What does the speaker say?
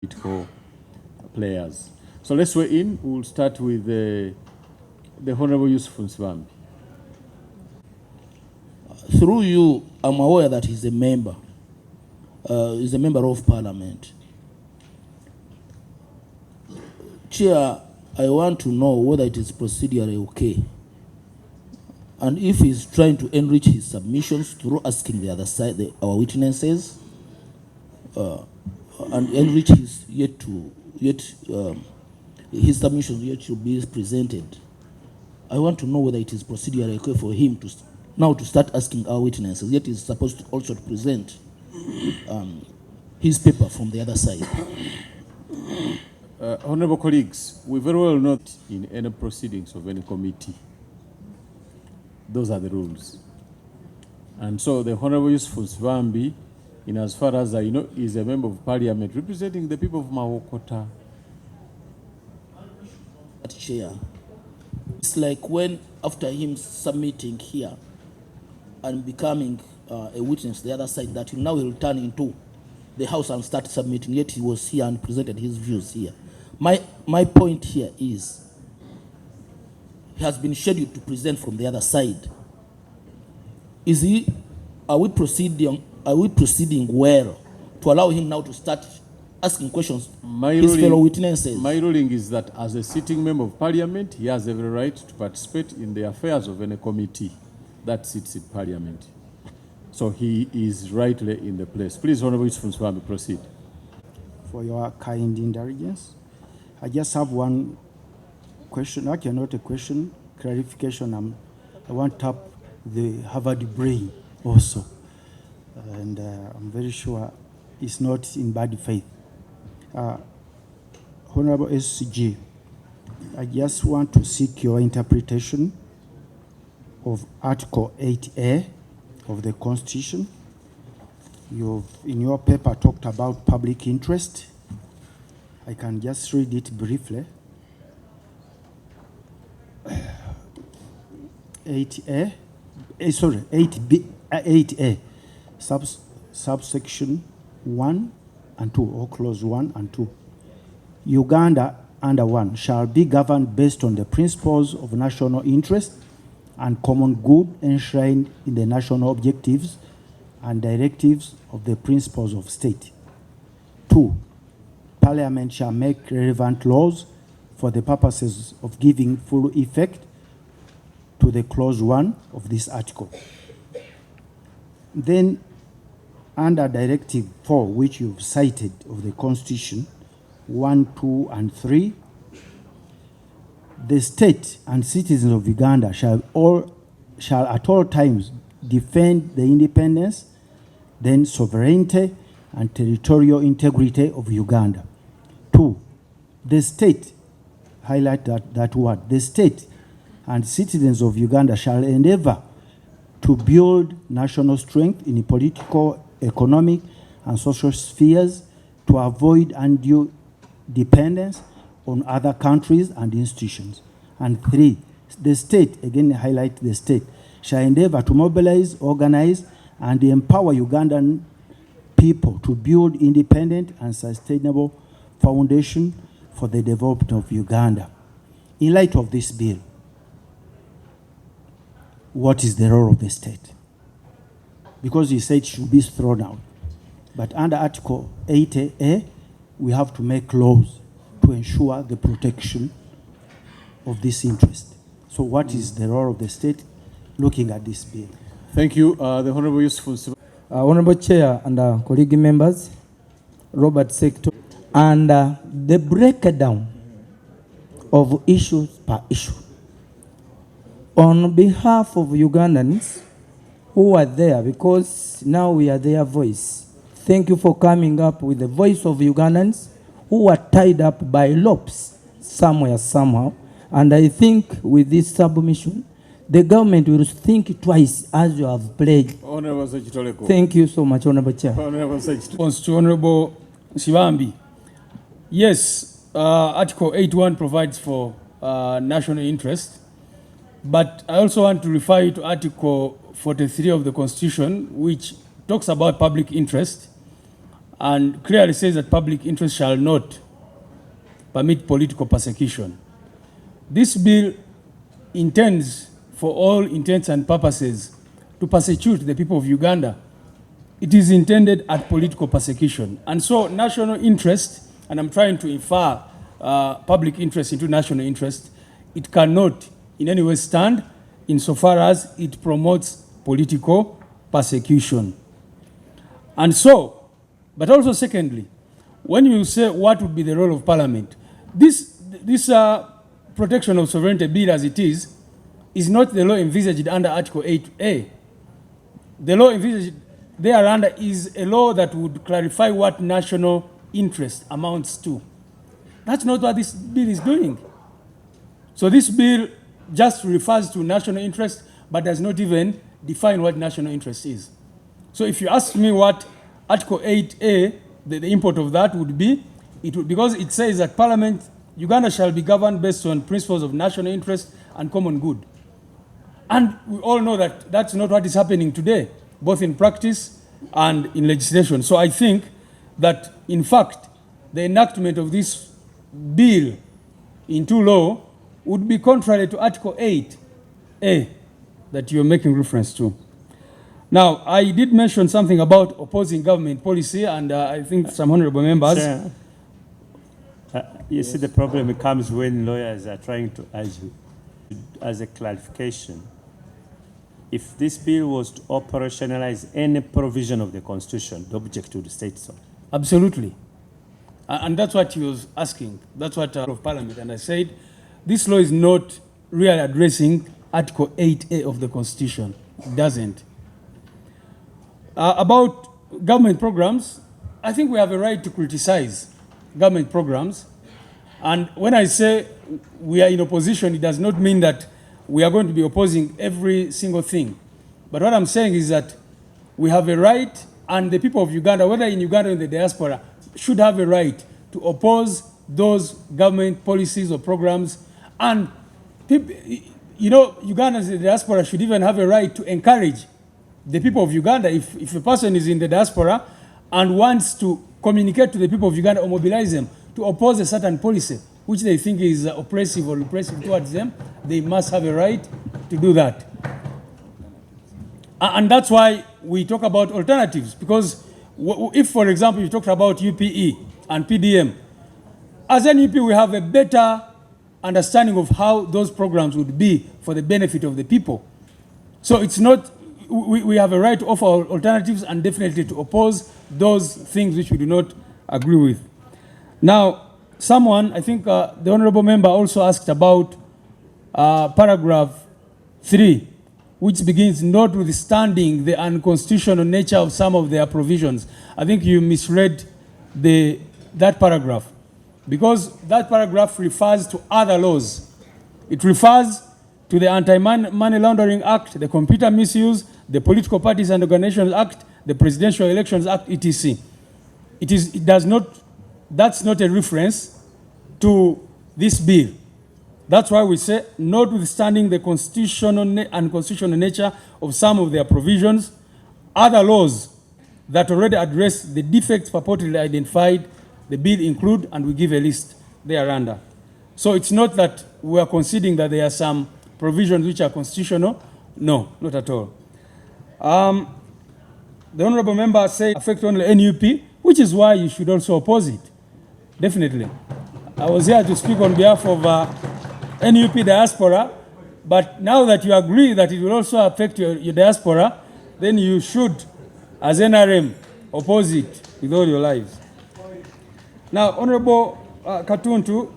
political players. So let's weigh in. We'll start with the Honorable Mp Nsibambi. Through you, I'm aware that he's a member. He's a member of parliament. Chair, I want to know whether it is procedurally okay. And if he's trying to enrich his submissions through asking the other side, our witnesses, and enrich his his submissions yet to be presented. I want to know whether it is procedurally okay for him to now to start asking our witnesses, yet he's supposed to also to present his paper from the other side. Honorable colleagues, we very well know that in any proceedings of any committee, those are the rules. And so the Honorable Mp Nsibambi, in as far as I know, is a member of parliament representing the people of Mawokota. Chair, it's like when after him submitting here and becoming a witness the other side, that now he'll turn into the house and start submitting, yet he was here and presented his views here. My point here is he has been scheduled to present from the other side. Are we proceeding well to allow him now to start asking questions his fellow witnesses? My ruling is that as a sitting member of parliament, he has every right to participate in the affairs of any committee that sits in parliament. So he is rightly in the place. Please, Honorable Mp Nsibambi, proceed. For your kind indulgence, I just have one question. Actually, not a question, clarification. I want to tap the Harvard brain also. And I'm very sure it's not in bad faith. Honorable SCG, I just want to seek your interpretation of Article 8A of the Constitution. You've, in your paper, talked about public interest. I can just read it briefly. 8A, 8A, subsection 1 and 2, or clause 1 and 2. Uganda, under 1, shall be governed based on the principles of national interest and common good enshrined in the national objectives and directives of the principles of state. 2, Parliament shall make relevant laws for the purposes of giving full effect to the clause 1 of this article. Then, under Directive 4, which you've cited of the Constitution, 1, 2, and 3, the state and citizens of Uganda shall at all times defend the independence, then sovereignty, and territorial integrity of Uganda. 2, the state, highlight that word, the state and citizens of Uganda shall endeavor to build national strength in the political, economic, and social spheres to avoid undue dependence on other countries and institutions. And 3, the state, again highlight the state, shall endeavor to mobilize, organize, and empower Ugandan people to build independent and sustainable foundation for the development of Uganda. In light of this bill, what is the role of the state? Because you said it should be thrown out. But under Article 8A, we have to make laws to ensure the protection of this interest. So what is the role of the state looking at this bill? Thank you. The Honorable Mp Nsibambi. Honorable Chair and colleague members, Robert Sector, and the breakdown of issues per issue. On behalf of Ugandans who are there, because now we are their voice, thank you for coming up with the voice of Ugandans who are tied up by lopes somewhere, somehow. And I think with this submission, the government will think twice as you have pledged. Honorable Thank you so much, Honorable Chair. Honorable Response to Honorable Nsibambi. Yes, Article 8.1 provides for national interest, but I also want to refer you to Article 43 of the Constitution, which talks about public interest. and clearly says that public interest shall not permit political persecution. This bill intends, for all intents and purposes, to persecute the people of Uganda. It is intended at political persecution. And so national interest, and I'm trying to infer public interest into national interest, it cannot in any way stand insofar as it promotes political persecution. And so, but also secondly, when you say what would be the role of Parliament, this protection of sovereignty bill as it is not the law envisaged under Article 8A. The law envisaged thereunder is a law that would clarify what national interest amounts to. That's not what this bill is doing. So this bill just refers to national interest, but does not even define what national interest is. So if you ask me what Article 8A, the import of that would be, because it says that Parliament, Uganda shall be governed based on principles of national interest and common good. And we all know that that's not what is happening today, both in practice and in legislation. So I think that, in fact, the enactment of this bill into law would be contrary to Article 8A that you're making reference to. Now, I did mention something about opposing government policy, and I think some honorable members... Sir, you see, the problem comes when lawyers are trying to argue. As a clarification, if this bill was to operationalize any provision of the Constitution, the object would state so. Absolutely. And that's what he was asking. That's what of Parliament. And I said, this law is not really addressing Article 8A of the Constitution. It doesn't. About government programs, I think we have a right to criticize government programs. And when I say we are in opposition, it does not mean that we are going to be opposing every single thing. But what I'm saying is that we have a right, and the people of Uganda, whether in Uganda or in the diaspora, should have a right to oppose those government policies or programs. And people, you know, Ugandans in the diaspora should even have a right to encourage the people of Uganda. If a person is in the diaspora and wants to communicate to the people of Uganda or mobilize them to oppose a certain policy which they think is oppressive or repressive towards them, they must have a right to do that. And that's why we talk about alternatives, because if, for example, you talked about UPE and PDM, as an UP we have a better understanding of how those programs would be for the benefit of the people. So it's not, we have a right to offer alternatives and definitely to oppose those things which we do not agree with. Now, someone, I think the honorable member also asked about paragraph 3, which begins, notwithstanding the unconstitutional nature of some of their provisions. I think you misread that paragraph, because that paragraph refers to other laws. It refers to the Anti-Money Laundering Act, the Computer Misuse, the Political Parties and Organizations Act, the Presidential Elections Act, etc. That's not a reference to this bill. That's why we say, notwithstanding the constitutional and unconstitutional nature of some of their provisions, other laws that already address the defects purportedly identified, the bill include, and we give a list thereunder. So it's not that we are conceding that there are some provisions which are constitutional. No, not at all. The honorable member said affect only NUP, which is why you should also oppose it. Definitely. I was here to speak on behalf of NUP diaspora, but now that you agree that it will also affect your diaspora, then you should, as NRM, oppose it with all your lives. Now, Honorable Katuntu